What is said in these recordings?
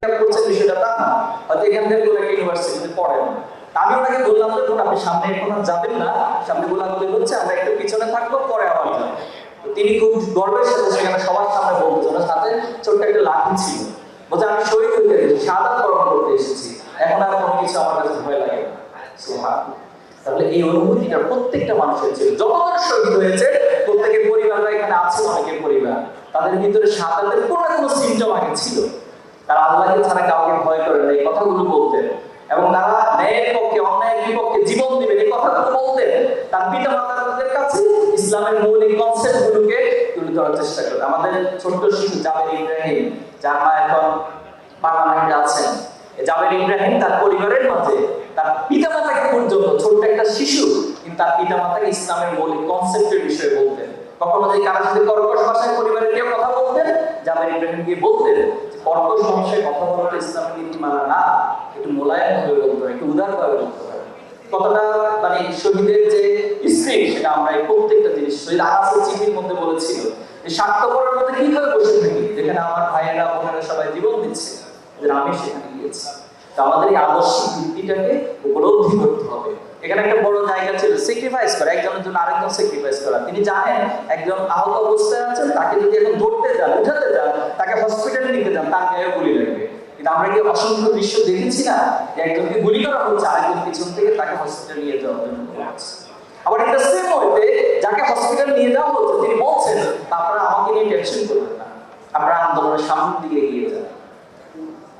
করছেন বিষয়টা তা না, হয়তো এখান থেকে কোনো একটা ইউনিভার্সিটিতে পড়েন। আমি ওনাকে বললাম যে আপনি সামনে এখন আর যাবেন না, সামনে গোলাগুলি হচ্ছে, আমরা একটু পিছনে থাকবো, পরে আবার যাবো। তিনি খুব গর্বের সাথে সেখানে সবার সামনে বলতেছেন, ওনার সাথে ছোট্ট একটা লাঠি ছিল, বলছে আমি শহীদ হইতে এসেছি, শাহাদাত বরণ করতে এসেছি, এখন আর কোনো কিছু আমার কাছে ভয় লাগে না। সুবহানাল্লাহ। তাহলে এই অনুভূতিটা প্রত্যেকটা মানুষের ছিল। যতজন শহীদ হয়েছে প্রত্যেকের পরিবাররা এখানে আছে, অনেকের পরিবার তাদের ভিতরে শাহাদাতের কোনো না কোনো সিমটম আগে ছিল। তারা আল্লাহকে ছাড়া কাউকে ভয় করে না, এই কথাগুলো বলতেন। এবং তারা ন্যায়ের পক্ষে অন্যায়ের বিপক্ষে জীবন দিবেন, এই কথাগুলো বলতেন। তার পিতা মাতাদের কাছে ইসলামের মৌলিক কনসেপ্ট গুলোকে তুলে ধরার চেষ্টা করেন। আমাদের ছোট্ট শিশু জাবের ইব্রাহিম, যার মা এখন পার্লামেন্টে আছেন, জাবের ইব্রাহিম তার পরিবারের মাঝে তার পিতা মাতাকে পর্যন্ত, ছোট্ট একটা শিশু কিন্তু তার পিতা মাতাকে ইসলামের মৌলিক কনসেপ্টের বিষয়ে বলতেন। কখনো যে কারোর সাথে কর্কশ ভাষায় পরিবারের কেউ কথা বলতেন, জাবের ইব্রাহিম গিয়ে বলতেন কর্কশ ভাষায় কথা বলাটা ইসলামের নীতিমালা না, একটু মোলায়েম ভাবে বলতে হয়, একটু উদার ভাবে বলতে হয়। কতটা মানে শহীদের যে স্পিরিট, সেটা আমরা এই প্রত্যেকটা জিনিস শহীদ আকাশের চিঠির মধ্যে বলেছিল যে স্বার্থপরের মধ্যে কিভাবে বসে থাকি, যেখানে আমার ভাইয়েরা বোনেরা সবাই জীবন দিচ্ছে, যে আমি সেখানে গিয়েছি। তো আমাদের এই আদর্শিক ভিত্তিটাকে উপলব্ধি করতে হবে। এখানে একটা বড় জায়গা ছিল স্যাক্রিফাইস করা, একজনের জন্য আরেকজন স্যাক্রিফাইস করা। তিনি জানেন একজন আহত অবস্থায় আছেন, তাকে যদি এখন ধরতে যান, উঠাতে যান, তাকে হসপিটালে নিতে যান, তার গায়ে গুলি লাগবে। কিন্তু আমরা কি অসংখ্য দৃশ্য দেখেছি না, যে একজনকে গুলি করা হচ্ছে, আরেকজন পিছন থেকে তাকে হসপিটালে নিয়ে যাওয়ার জন্য করছে। আবার একটা সেম ওয়েতে যাকে হসপিটাল নিয়ে যাওয়া হচ্ছে, তিনি বলছেন আপনারা আমাকে নিয়ে টেনশন করবেন না, আপনারা আন্দোলনের সামনের দিকে এগিয়ে যান।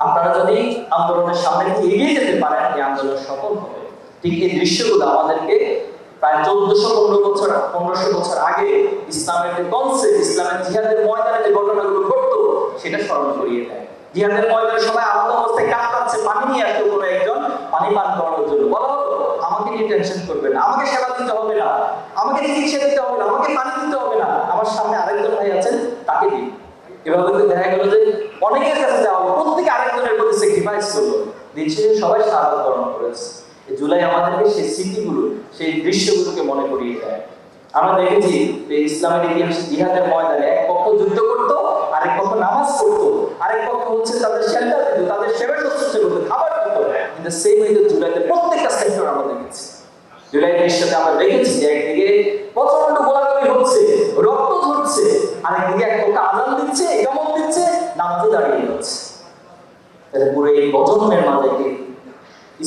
আপনারা যদি আন্দোলনের সামনে এগিয়ে যেতে পারেন, এই আন্দোলন সফল হবে। ঠিক এই দৃশ্যগুলো আমাদেরকে প্রায় 1500 বছর আগে ইসলামের যে কনসেপ্ট, ইসলামের জিহাদের ময়দানে যে ঘটনাগুলো ঘটতো, সেটা স্মরণ করিয়ে দেয়। জিহাদের ময়দানে সবাই আহত অবস্থায় কাঁদছে, পানি নিয়ে আসতো কোনো একজন পানি পান করানোর জন্য। বলা হতো আমাকে নিয়ে টেনশন করবে না, আমাকে সেবা দিতে হবে না, আমাকে চিকিৎসা দিতে হবে না, আমাকে পানি দিতে হবে না, আমার সামনে আরেকজন ভাই আছেন, তাকে দিন। এভাবে দেখা গেল যে অনেকের কাছে যাওয়া, প্রত্যেকে আরেকজনের প্রতি স্যাক্রিফাইস করলো, দিন শেষে সবাই শাহাদাত বরণ করেছে। জুলাই আমাদেরকে সেই স্মৃতিগুলো, সেই দৃশ্যগুলোকে মনে করিয়ে দেয়। আমরা দেখেছি যে ইসলামের ইতিহাসে জিহাদের ময়দানে এক পক্ষ যুদ্ধ করতো, আরেক পক্ষ নামাজ পড়তো, আরেক পক্ষ হচ্ছে তাদের শেল্টার দিত, তাদের সেবা শুশ্রূষা করতো, খাবার দিত। কিন্তু সেই হয়তো জুলাইতে প্রত্যেকটা সেক্টর আমরা দেখেছি। জুলাইয়ের দৃশ্যতে আমরা দেখেছি যে একদিকে প্রচন্ড গোলাগুলি হচ্ছে, রক্ত ঝরছে, আরেকদিকে এক পক্ষ আজান দিচ্ছে, ইকামত দিচ্ছে, নামাজে দাঁড়িয়ে যাচ্ছে। পুরো এই প্রজন্মের মাঝে একটি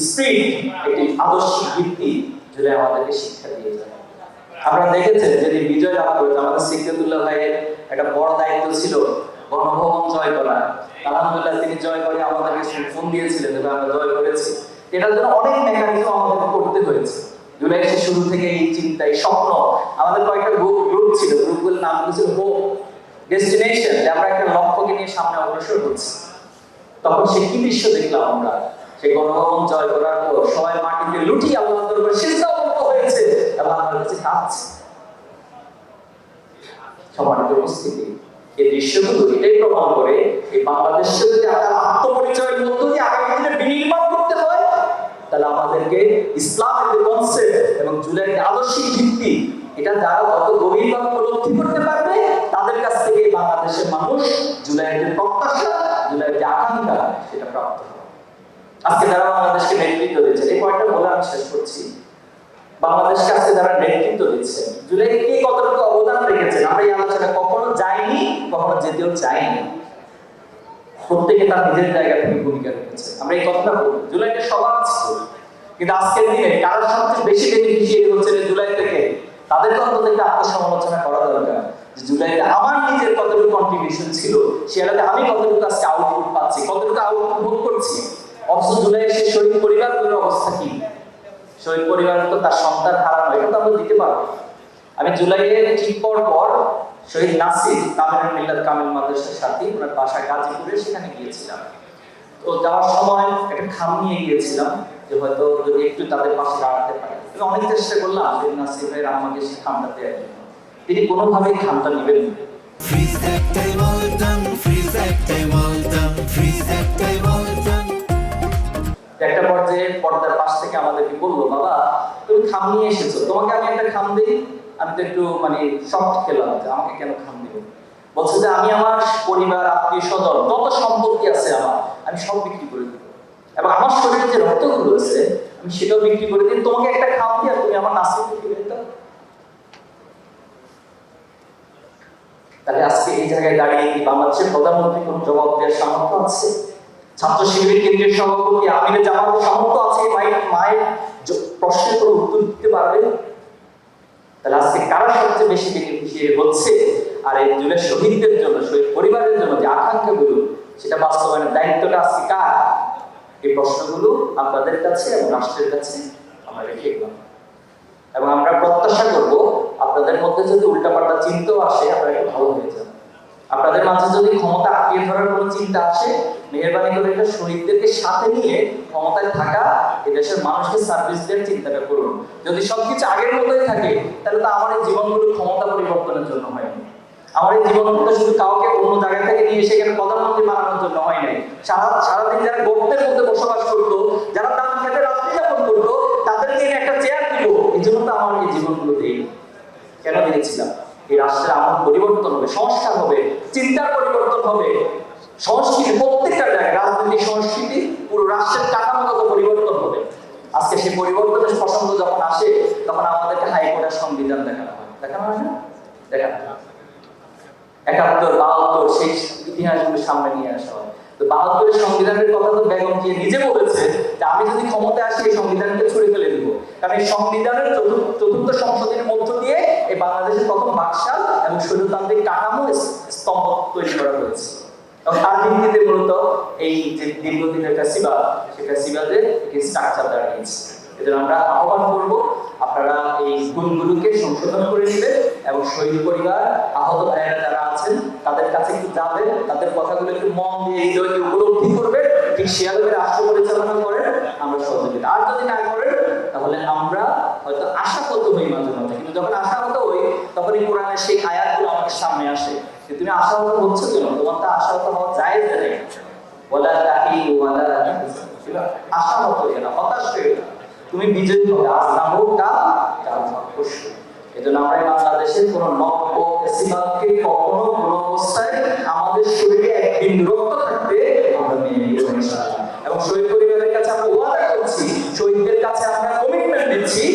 স্পিরিট, একটি আদর্শিক ভিত্তি জুলাই আমাদেরকে শিক্ষা দিয়ে যায়। আপনারা দেখেছেন যেদিন বিজয় লাভ করেছে, আমাদের সিদ্দিকুল্লাহ ভাইয়ের একটা বড় দায়িত্ব ছিল গণভবন জয় করা। আলহামদুলিল্লাহ তিনি জয় করে আমাদেরকে ফোন দিয়েছিলেন যে আমরা জয় করেছি। এটার জন্য অনেক মেকানিজম আমাদেরকে করতে হয়েছে। জুলাই শুরু থেকে এই চিন্তা, এই স্বপ্ন, আমাদের কয়েকটা গ্রুপ ছিল, গ্রুপগুলোর নাম ছিল হোপ ডেস্টিনেশন, যে আমরা একটা লক্ষ্যকে নিয়ে সামনে অগ্রসর হচ্ছি। তখন সে কি দৃশ্য দেখলাম আমরা, সেই গণভবন জয় করার পর সবাই মাটিতে লুটিয়ে আল্লাহর দরবারে সিজদা হয়েছে এবং আল্লাহর কাছে কাঁদছে। সম্মানিত উপস্থিতি, এই দৃশ্যগুলো এটাই প্রমাণ করে এই বাংলাদেশকে যদি আত্মপরিচয়ের মধ্য দিয়ে আগামী দিনে বিনির্মাণ করতে হয়, তাহলে আমাদেরকে ইসলামের যে কনসেপ্ট এবং জুলাইয়ের আদর্শিক ভিত্তি, এটা যারা কত গভীরভাবে উপলব্ধি করতে পারবে, তাদের কাছ থেকে বাংলাদেশের মানুষ জুলাইয়ের যে প্রত্যাশা, জুলাইয়ের যে আকাঙ্ক্ষা, সেটা প্রাপ্ত হবে। আজকে যারা বাংলাদেশকে নেতৃত্ব দিচ্ছে, এই পয়েন্টটা বলে আমি শেষ করছি। বাংলাদেশকে আজকে যারা নেতৃত্ব দিচ্ছে, জুলাই কে কতটুকু অবদান রেখেছেন, আমরা এই আলোচনা কখনো যাইনি, কখনো যেতেও চাইনি। প্রত্যেকে তার নিজের জায়গা থেকে ভূমিকা রেখেছে। আমরা এই কথাটা বলি, জুলাইটা সবার ছিল, কিন্তু আজকের দিনে কারোর সবচেয়ে বেশি বেনিফিশিয়ারি হচ্ছে জুলাই থেকে। তাদেরকে অন্তত একটা আত্মসমালোচনা করা দরকার যে জুলাইতে আমার নিজের কতটুকু কন্ট্রিবিউশন ছিল, সেটাতে আমি কতটুকু আজকে আউটপুট পাচ্ছি, কতটুকু আউটপুট ভোগ করছি। অথচ জুলাই সে শহীদ পরিবারগুলোর অবস্থা কি? শহীদ পরিবার তো তার সন্তান হারানো, এটা তো আমরা দিতে পারবো। আমি জুলাইয়ের ঠিক পর শহীদ নাসির কামিল মিল্লাত কামিল মাদ্রাসার সাথে ওনার বাসা গাজীপুরে, সেখানে গিয়েছিলাম। তো যাওয়ার সময় একটা খাম নিয়ে গিয়েছিলাম যে হয়তো যদি একটু তাদের পাশে দাঁড়াতে পারে। আমি অনেক চেষ্টা করলাম শহীদ নাসির ভাইয়ের আমাকে সেই খামটা দেওয়ার জন্য, তিনি কোনোভাবেই খামটা নেবেন না। একটা পর্যায়ে পর্দার পাশ থেকে আমাদেরকে বললো, বাবা তুমি খাম নিয়ে এসেছো, তোমাকে আমি একটা খাম দিই। আমি তো একটু মানে শর্ট খেলাম যে আমাকে কেন খাম দিবে। বলছে যে আমি আমার পরিবার, আত্মীয় স্বজন, যত সম্পত্তি আছে আমার, আমি সব বিক্রি করে দিব, এবং আমার শরীরে যে রক্তগুলো আছে আমি সেটাও বিক্রি করে দিই, তোমাকে একটা খাওয়া দিয়ে তুমি আমার নাসিবকে ফিরে দাও। তাহলে আজকে এই জায়গায় দাঁড়িয়ে কি বাংলাদেশের প্রধানমন্ত্রী কোন জবাব দেওয়ার সামর্থ্য আছে? ছাত্র শিবিরের কেন্দ্রীয় সভাপতি আমিরে জামাতের সামর্থ্য আছে মায়ের প্রশ্নের কোনো উত্তর দিতে পারবে? তাহলে আজকে কারা সবচেয়ে বেশি বেনিফিশিয়ারি হচ্ছে, আর এই জুলাই শহীদদের জন্য, শহীদ পরিবারের জন্য যে আকাঙ্ক্ষাগুলো, সেটা বাস্তবায়নের দায়িত্বটা আজকে কার? এই প্রশ্নগুলো আপনাদের কাছে এবং রাষ্ট্রের কাছে আমরা রেখে গেলাম, এবং আমরা প্রত্যাশা করব আপনাদের মধ্যে যদি উল্টাপাল্টা চিন্তাও আসে আপনারা একটু ভালো হয়ে যান। আপনাদের মাঝে যদি ক্ষমতা আঁকড়িয়ে ধরার কোনো চিন্তা আসে, মেহেরবানি করে একটা শহীদদেরকে সাথে নিয়ে ক্ষমতায় থাকা, এদেশের মানুষকে সার্ভিস দেওয়ার চিন্তাটা করুন। যদি সবকিছু আগের মতোই থাকে, তাহলে তো আমার এই জীবনগুলো ক্ষমতা পরিবর্তনের জন্য হয়নি। আমার এই জীবনটা শুধু কাউকে অন্য জায়গা থেকে নিয়ে এসে এখানে প্রধানমন্ত্রী বানানোর জন্য হয় নাই। সারাদিন যারা গর্তের মধ্যে বসবাস করতো, যারা দাম খেতে রাত্রি যাপন করতো, তাদেরকে একটা চেয়ার দিব, এই জন্য তো আমার এই জীবনগুলো দেই। কেন দিয়েছিলাম? এই রাষ্ট্রের আমল পরিবর্তন হবে, সংস্কার হবে, চিন্তার পরিবর্তন হবে, সংস্কৃতি প্রত্যেকটা জায়গায়, রাজনৈতিক সংস্কৃতি, পুরো রাষ্ট্রের কাঠামোগত পরিবর্তন হবে। আজকে সেই পরিবর্তনের প্রসঙ্গ যখন আসে, তখন আমাদেরকে হাইকোর্টের সংবিধান দেখানো হয় না? দেখানো হয় ৭১, ৭২ সেই ইতিহাসগুলো সামনে নিয়ে আসা হয়। তো ৭২-এর সংবিধানের কথা তো বেগম জিয়া নিজে বলেছে যে আমি যদি ক্ষমতায় আসি এই সংবিধানকে ছুঁড়ে ফেলে দিব, কারণ এই সংবিধানের চতুর্থ সংশোধনের মধ্য দিয়ে এই বাংলাদেশের প্রথম বাকশাল এবং স্বৈরতান্ত্রিক কাঠামো স্তম্ভ তৈরি করা হয়েছে, এবং তার ভিত্তিতে মূলত এই যে দীর্ঘদিনের ফ্যাসিবাদ, সেই ফ্যাসিবাদের একটি স্ট্রাকচার দাঁড়িয়েছে। এজন্য আমরা আহ্বান করব আপনারা এই গুণগুলোকে সংশোধন করে নেবেন, এবং শহীদ পরিবার, আহত ভাইয়েরা যারা আছেন তাদের কাছে একটু যাবেন, তাদের কথাগুলো একটু মন দিয়ে হৃদয়কে উপলব্ধি করবেন, ঠিক সেভাবে রাষ্ট্র পরিচালনা করেন, আমরা সহযোগিতা। আর যদি না করেন তাহলে আমরা হয়তো আশাহত হই মাঝে মাঝে, কিন্তু যখন আশাহত হই তখনই কোরআনের সেই আয়াতগুলো আমাদের সামনে আসে যে তুমি আশাহত হচ্ছ কেন, তোমার তো আশাহত হওয়া জায়েজ নেই, ওয়ালা তাহিনু ওয়ালা তাহজানু, আশাহত হই না, হতাশ হই না, তুমি বিজয়ী হবে, আজ না হোক কাল পরশু। এজন্য আমরা বাংলাদেশের কোন নব্য ফ্যাসিবাদকে কখনো কোনো অবস্থায় আমাদের শরীরে একদিন রক্ত থাকবে আমরা মেনে নিব ইনশাআল্লাহ। এবং শহীদ পরিবারের কাছে আমরা ওয়াদা করছি, শহীদদের কাছে আমরা কমিটমেন্ট দিচ্ছি,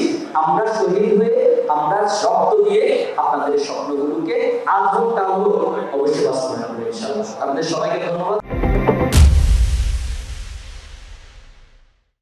আমরা শহীদ হয়ে আমরা রক্ত দিয়ে আপনাদের স্বপ্নগুলোকে আজ হোক কাল হোক অবশ্যই বাস্তবায়ন করব ইনশাআল্লাহ। আপনাদের সবাইকে ধন্যবাদ।